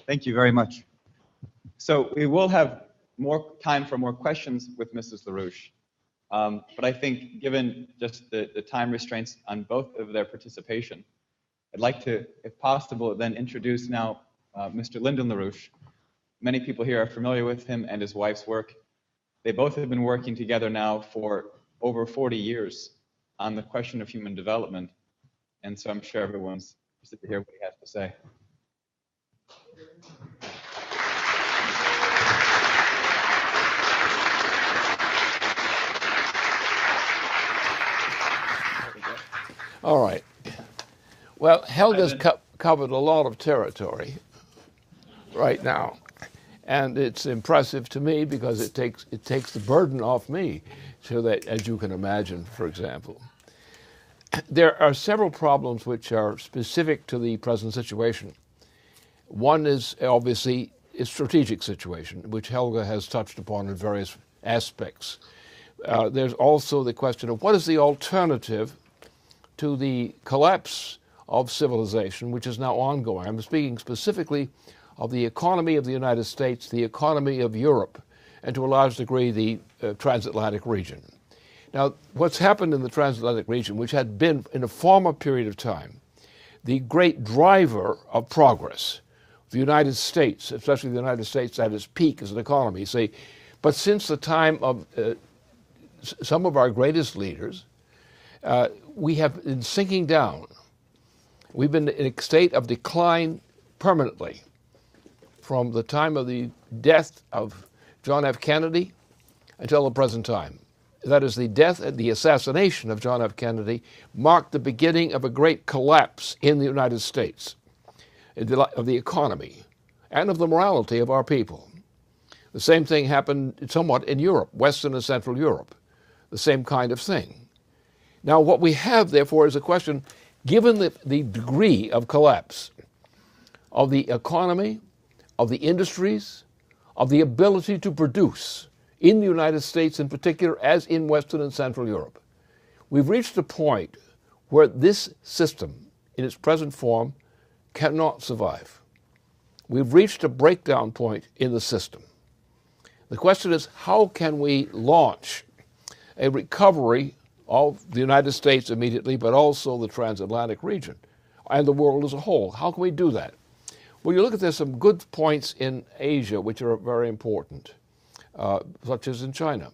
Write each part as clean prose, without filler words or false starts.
Thank you very much. So we will have more time for more questions with Mrs. LaRouche. But I think given just the time restraints on both of their participation, I'd like to, if possible, then introduce now Mr. Lyndon LaRouche. Many people here are familiar with him and his wife's work. They both have been working together now for over 40 years on the question of human development. And so I'm sure everyone's interested to hear what he has to say. All right. Well, Helga's covered a lot of territory right now, and it's impressive to me because it takes the burden off me, so that, as you can imagine, for example, there are several problems which are specific to the present situation. One is obviously a strategic situation, which Helga has touched upon in various aspects. There's also the question of what is the alternative to the collapse of civilization, which is now ongoing. I'm speaking specifically of the economy of the United States, the economy of Europe, and to a large degree the transatlantic region. Now, what's happened in the transatlantic region, which had been in a former period of time the great driver of progress, the United States, especially the United States at its peak as an economy, say, but since the time of some of our greatest leaders, we have been sinking down. We've been in a state of decline permanently from the time of the death of John F. Kennedy until the present time. That is, the death and the assassination of John F. Kennedy marked the beginning of a great collapse in the United States, of the economy, and of the morality of our people. The same thing happened somewhat in Europe, Western and Central Europe, the same kind of thing. Now, what we have, therefore, is a question, given the degree of collapse of the economy, of the industries, of the ability to produce in the United States in particular, as in Western and Central Europe, we've reached a point where this system, in its present form, cannot survive. We've reached a breakdown point in the system. The question is, how can we launch a recovery of the United States immediately, but also the transatlantic region and the world as a whole? How can we do that? Well, you look at, there's some good points in Asia which are very important, such as in China.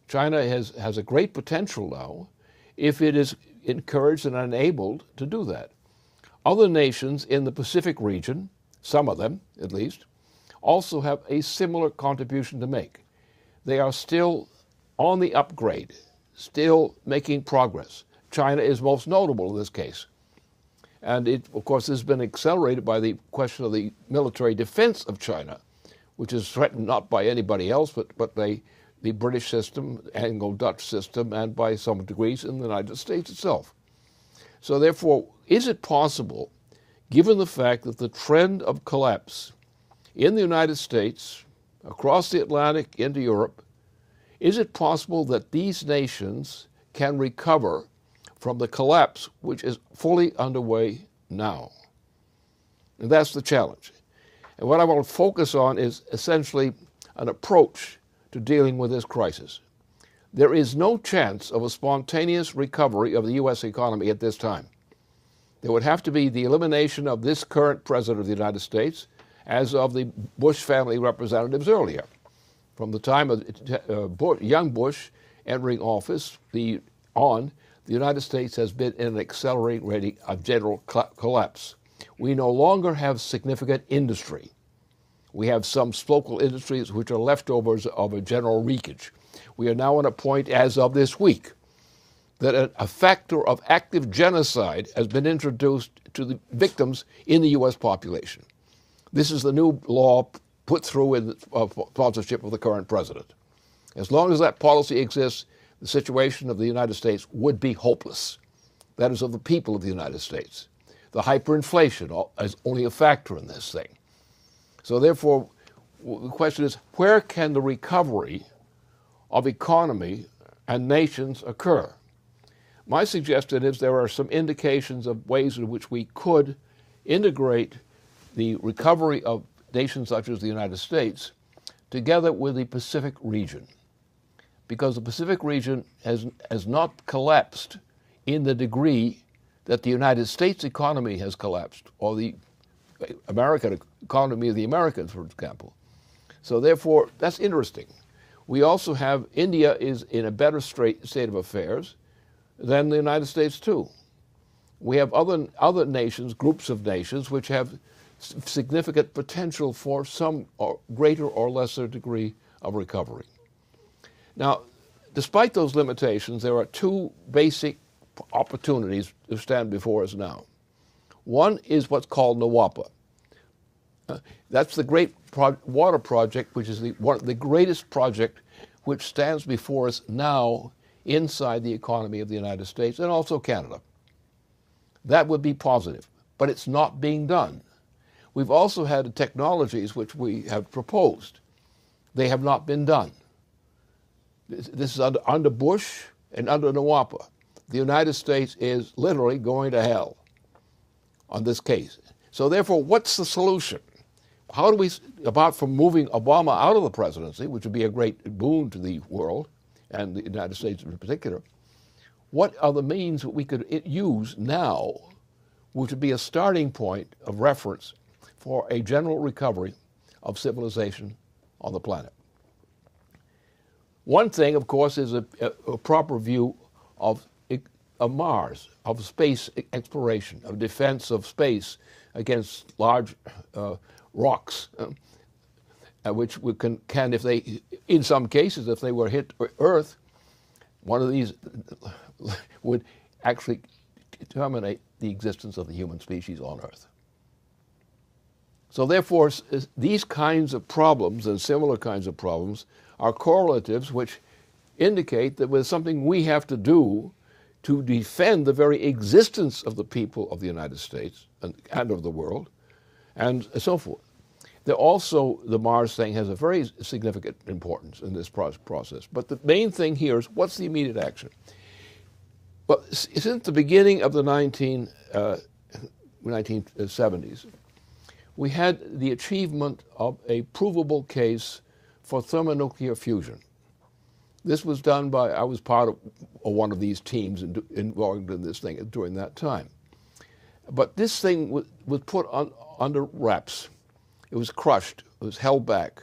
China has a great potential now if it is encouraged and enabled to do that. Other nations in the Pacific region, some of them at least, also have a similar contribution to make. They are still on the upgrade, still making progress. China is most notable in this case. And it, of course, has been accelerated by the question of the military defense of China, which is threatened not by anybody else, but by the British system, Anglo-Dutch system, and by some degrees in the United States itself. So therefore, is it possible, given the fact that the trend of collapse in the United States, across the Atlantic into Europe, is it possible that these nations can recover from the collapse which is fully underway now? And that's the challenge. And what I want to focus on is essentially an approach to dealing with this crisis. There is no chance of a spontaneous recovery of the U.S. economy at this time. There would have to be the elimination of this current president of the United States, as of the Bush family representatives earlier. From the time of young Bush entering office the United States has been in an accelerating rate of general collapse. We no longer have significant industry. We have some local industries which are leftovers of a general wreckage. We are now at a point, as of this week, that a factor of active genocide has been introduced to the victims in the U.S. population. This is the new law put through in sponsorship of the current president. As long as that policy exists, the situation of the United States would be hopeless. That is, of the people of the United States. The hyperinflation is only a factor in this thing. So therefore, the question is, where can the recovery of economy and nations occur? My suggestion is there are some indications of ways in which we could integrate the recovery of nations such as the United States, together with the Pacific region. Because the Pacific region has not collapsed in the degree that the United States economy has collapsed, or the American economy of the Americans, for example. So therefore, that's interesting. We also have India is in a better state of affairs than the United States too. We have other nations, groups of nations, which have significant potential for some greater or lesser degree of recovery. Now, despite those limitations, there are two basic opportunities that stand before us now. One is what's called NWAPA. That's the great water project, which is the greatest project which stands before us now inside the economy of the United States and also Canada. That would be positive, but it's not being done. We've also had technologies which we have proposed. They have not been done. This is under Bush and under NWAPA. The United States is literally going to hell on this case. So therefore, what's the solution? How do we, apart from moving Obama out of the presidency, which would be a great boon to the world, and the United States in particular, what are the means that we could use now, which would be a starting point of reference for a general recovery of civilization on the planet? One thing, of course, is a proper view of Mars, of space exploration, of defense of space against large rocks, which we can, if they, in some cases, if they were hit Earth, one of these would actually terminate the existence of the human species on Earth. So therefore, these kinds of problems and similar kinds of problems are correlatives which indicate that there's something we have to do to defend the very existence of the people of the United States and of the world, and so forth. Also, the Mars thing has a very significant importance in this process. But the main thing here is, what's the immediate action? Well, since the beginning of the 1970s, we had the achievement of a provable case for thermonuclear fusion. This was done by, I was part of one of these teams involved in this thing during that time. But this thing was put under wraps. It was crushed. It was held back.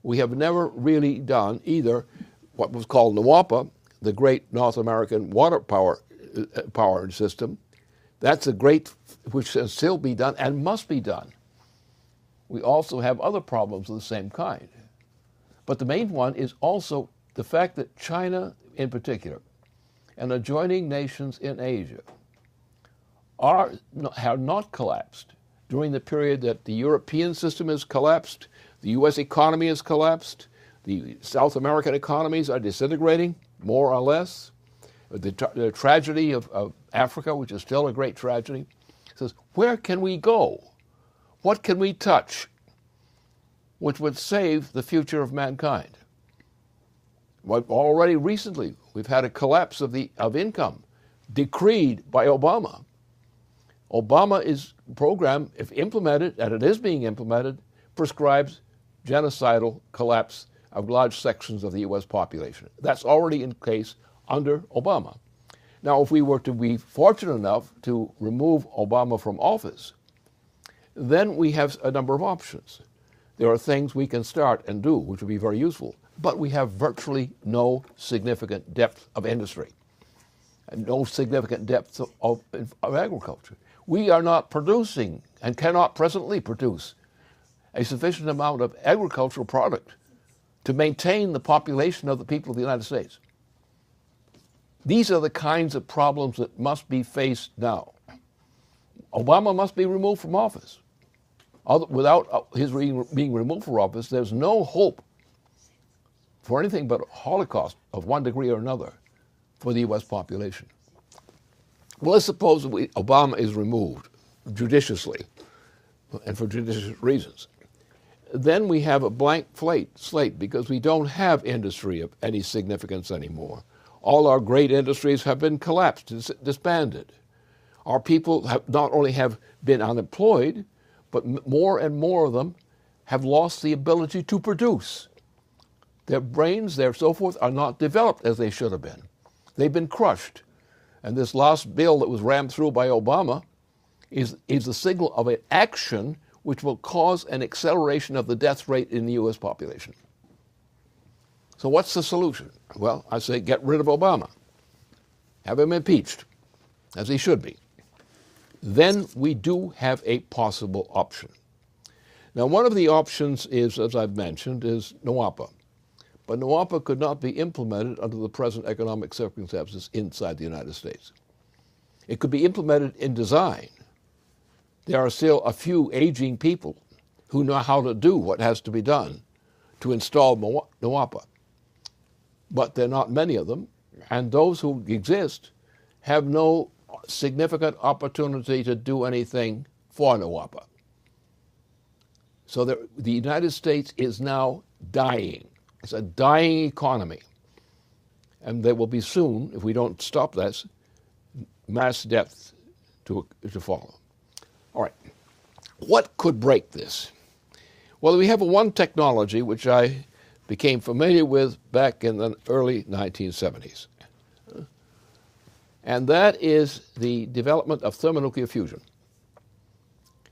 We have never really done either what was called NWAPA, the great North American water power system. That's a great, which can still be done and must be done. We also have other problems of the same kind. But the main one is also the fact that China, in particular, and adjoining nations in Asia have not collapsed during the period that the European system has collapsed, the U.S. economy has collapsed, the South American economies are disintegrating, more or less. The tragedy of Africa, which is still a great tragedy, says, where can we go? What can we touch which would save the future of mankind? Well, already recently, we've had a collapse of income decreed by Obama. Obama's program, if implemented, and it is being implemented, prescribes genocidal collapse of large sections of the U.S. population. That's already in place under Obama. Now, if we were to be fortunate enough to remove Obama from office, then we have a number of options. There are things we can start and do, which would be very useful, but we have virtually no significant depth of industry and no significant depth of agriculture. We are not producing and cannot presently produce a sufficient amount of agricultural product to maintain the population of the people of the United States. These are the kinds of problems that must be faced now. Obama must be removed from office. Without his being removed from office, there's no hope for anything but a holocaust of one degree or another for the U.S. population. Well, let's suppose Obama is removed judiciously and for judicious reasons. Then we have a blank slate because we don't have industry of any significance anymore. All our great industries have been collapsed, disbanded. Our people have not only have been unemployed, but more and more of them have lost the ability to produce. Their brains, their so forth, are not developed as they should have been. They've been crushed. And this last bill that was rammed through by Obama is a signal of an action which will cause an acceleration of the death rate in the U.S. population. So what's the solution? Well, I say get rid of Obama. Have him impeached, as he should be. Then we do have a possible option. Now, one of the options is, as I've mentioned, is NWAPA. But NWAPA could not be implemented under the present economic circumstances inside the United States. It could be implemented in design. There are still a few aging people who know how to do what has to be done to install NWAPA. But there are not many of them, and those who exist have no significant opportunity to do anything for NWAPA. So the United States is now dying. It's a dying economy. And there will be soon, if we don't stop this, mass death to follow. All right. What could break this? Well, we have one technology which I became familiar with back in the early 1970s. And that is the development of thermonuclear fusion.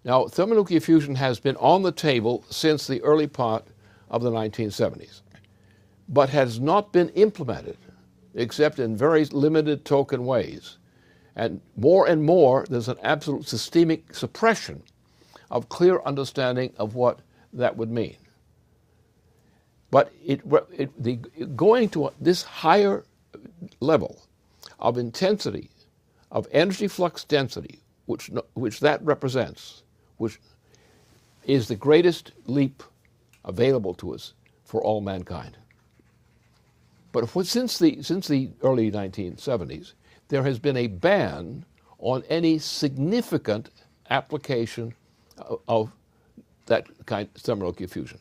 Now, thermonuclear fusion has been on the table since the early part of the 1970s, but has not been implemented except in very limited token ways. And more, there's an absolute systemic suppression of clear understanding of what that would mean. But going to this higher level of intensity, of energy flux density, which that represents, which is the greatest leap available to us for all mankind. But since the early 1970s, there has been a ban on any significant application of that kind of thermonuclear fusion.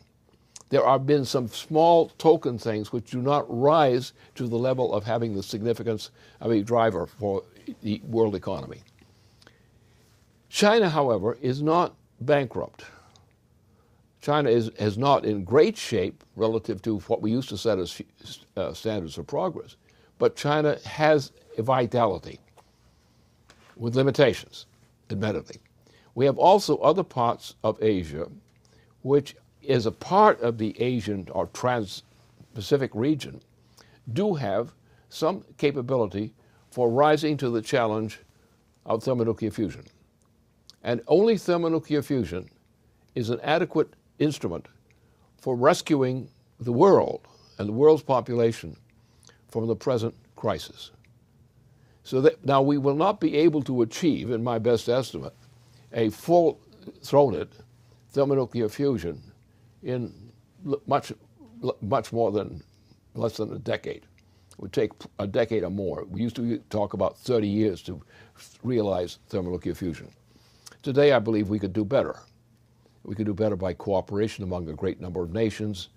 There have been some small token things which do not rise to the level of having the significance of a driver for the world economy. China, however, is not bankrupt. China is not in great shape relative to what we used to set as standards of progress, but China has a vitality with limitations, admittedly. We have also other parts of Asia which, as a part of the Asian or Trans-Pacific region, do have some capability for rising to the challenge of thermonuclear fusion. And only thermonuclear fusion is an adequate instrument for rescuing the world and the world's population from the present crisis. So that now we will not be able to achieve, in my best estimate, a full-throated thermonuclear fusion in much more than less than a decade. It would take a decade or more. We used to talk about 30 years to realize thermonuclear fusion. Today, I believe we could do better. We could do better by cooperation among a great number of nations,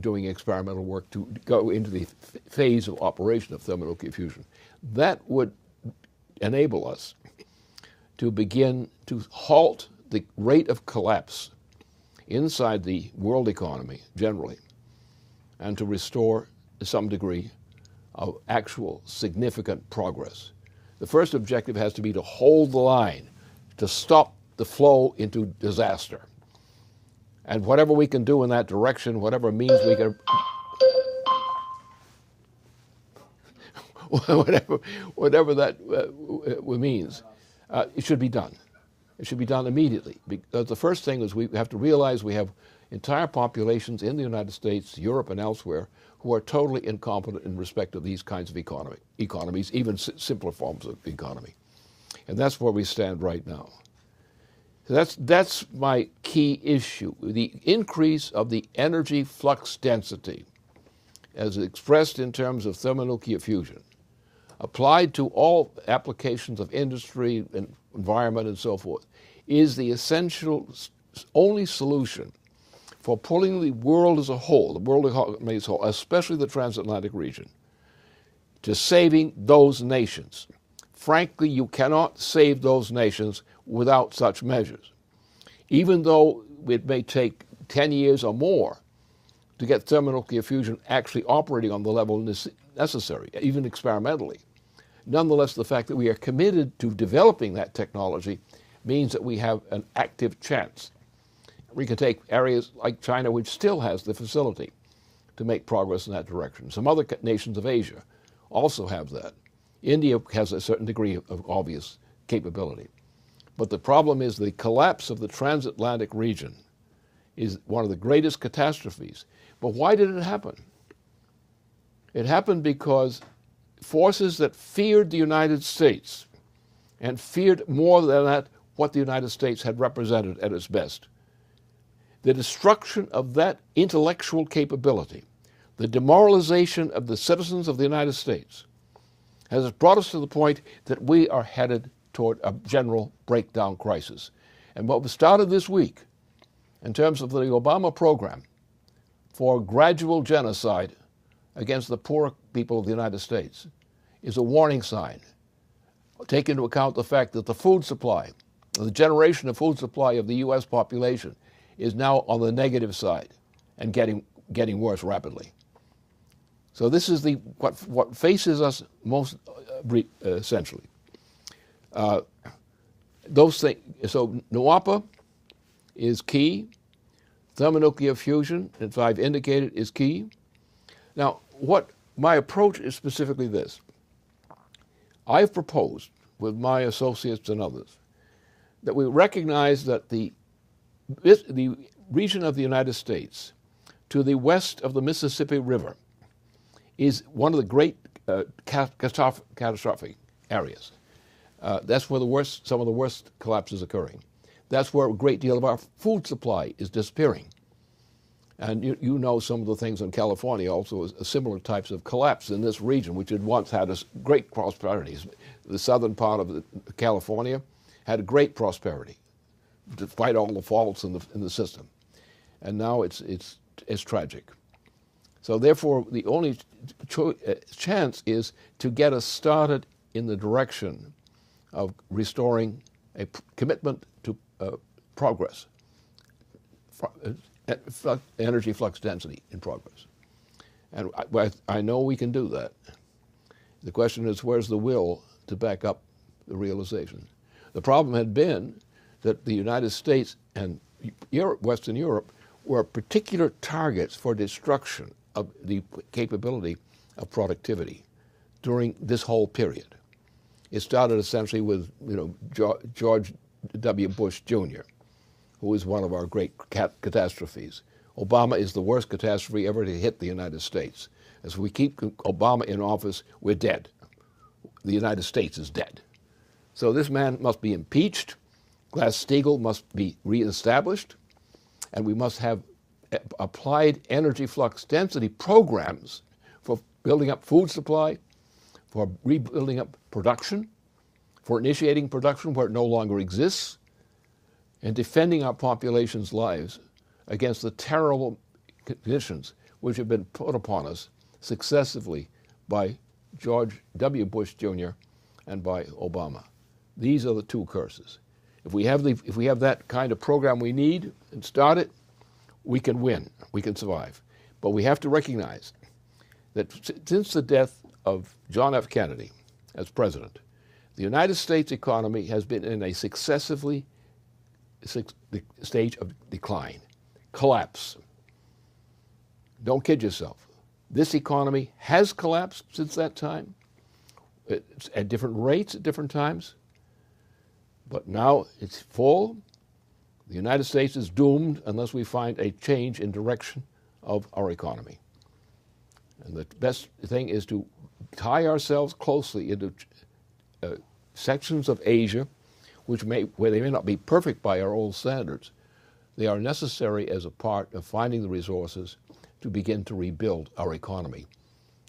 doing experimental work to go into the phase of operation of thermonuclear fusion. That would enable us to begin to halt the rate of collapse inside the world economy generally, and to restore some degree of actual significant progress. The first objective has to be to hold the line, to stop the flow into disaster. And whatever we can do in that direction, whatever means we can, whatever that means, it should be done. It should be done immediately. Because the first thing is we have to realize we have entire populations in the United States, Europe, and elsewhere who are totally incompetent in respect of these kinds of economies, even simpler forms of economy. And that's where we stand right now. That's my key issue. The increase of the energy flux density, as expressed in terms of thermonuclear fusion, applied to all applications of industry and environment and so forth, is the essential only solution for pulling the world as a whole, the world economy as a whole, especially the transatlantic region, to saving those nations. Frankly, you cannot save those nations without such measures. Even though it may take 10 years or more to get thermonuclear fusion actually operating on the level necessary, even experimentally. Nonetheless, the fact that we are committed to developing that technology means that we have an active chance. We can take areas like China, which still has the facility to make progress in that direction. Some other nations of Asia also have that. India has a certain degree of obvious capability. But the problem is the collapse of the transatlantic region is one of the greatest catastrophes. But why did it happen? It happened because forces that feared the United States and feared more than that what the United States had represented at its best. The destruction of that intellectual capability, the demoralization of the citizens of the United States, has brought us to the point that we are headed toward a general breakdown crisis. And what was started this week in terms of the Obama program for gradual genocide against the poor people of the United States is a warning sign. Take into account the fact that the food supply, the generation of food supply of the U.S. population is now on the negative side and getting worse rapidly. So this is what faces us most essentially. Those things. So NWAPA is key. Thermonuclear fusion, as I've indicated, is key. Now, what my approach is specifically this. I've proposed with my associates and others that we recognize that the region of the United States to the west of the Mississippi River is one of the great catastrophic areas. That's where some of the worst collapse is occurring. That's where a great deal of our food supply is disappearing. And you know some of the things in California also, similar types of collapse in this region, which had once had a great prosperity. The southern part of California had a great prosperity, despite all the faults in the system. And now it's tragic. So therefore, the only chance is to get us started in the direction of restoring a commitment to progress, energy flux density in progress. And I know we can do that. The question is, where's the will to back up the realization? The problem had been that the United States and Western Europe were particular targets for destruction of the capability of productivity during this whole period. It started essentially with George W. Bush Jr., who is one of our great catastrophes. Obama is the worst catastrophe ever to hit the United States. As we keep Obama in office, we're dead. The United States is dead. So this man must be impeached. Glass-Steagall must be reestablished. And we must have applied energy flux density programs for building up food supply, for rebuilding up production, for initiating production where it no longer exists, and defending our population's lives against the terrible conditions which have been put upon us successively by George W. Bush Jr. and by Obama. These are the two curses. If we have that kind of program we need and start it, we can win, we can survive. But we have to recognize that since the death of John F. Kennedy as president, the United States economy has been in a successively stage of decline, collapse. Don't kid yourself. This economy has collapsed since that time, it's at different rates at different times, but now it's full. The United States is doomed unless we find a change in direction of our economy. And the best thing is to tie ourselves closely into sections of Asia where they may not be perfect by our old standards. They are necessary as a part of finding the resources to begin to rebuild our economy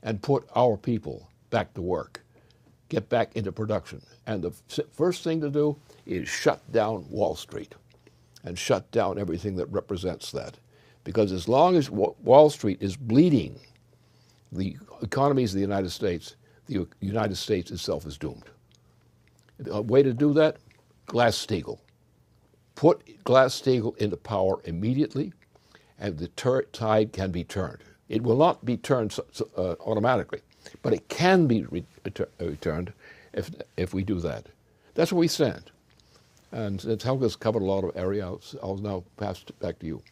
and put our people back to work, get back into production. And the first thing to do is shut down Wall Street and shut down everything that represents that. Because as long as Wall Street is bleeding the economies of the United States itself is doomed. A way to do that, Glass-Steagall. Put Glass-Steagall into power immediately. and the tide can be turned. It will not be turned automatically, but it can be returned if we do that. That's where we stand. And since Helga's covered a lot of area, I'll now pass it back to you.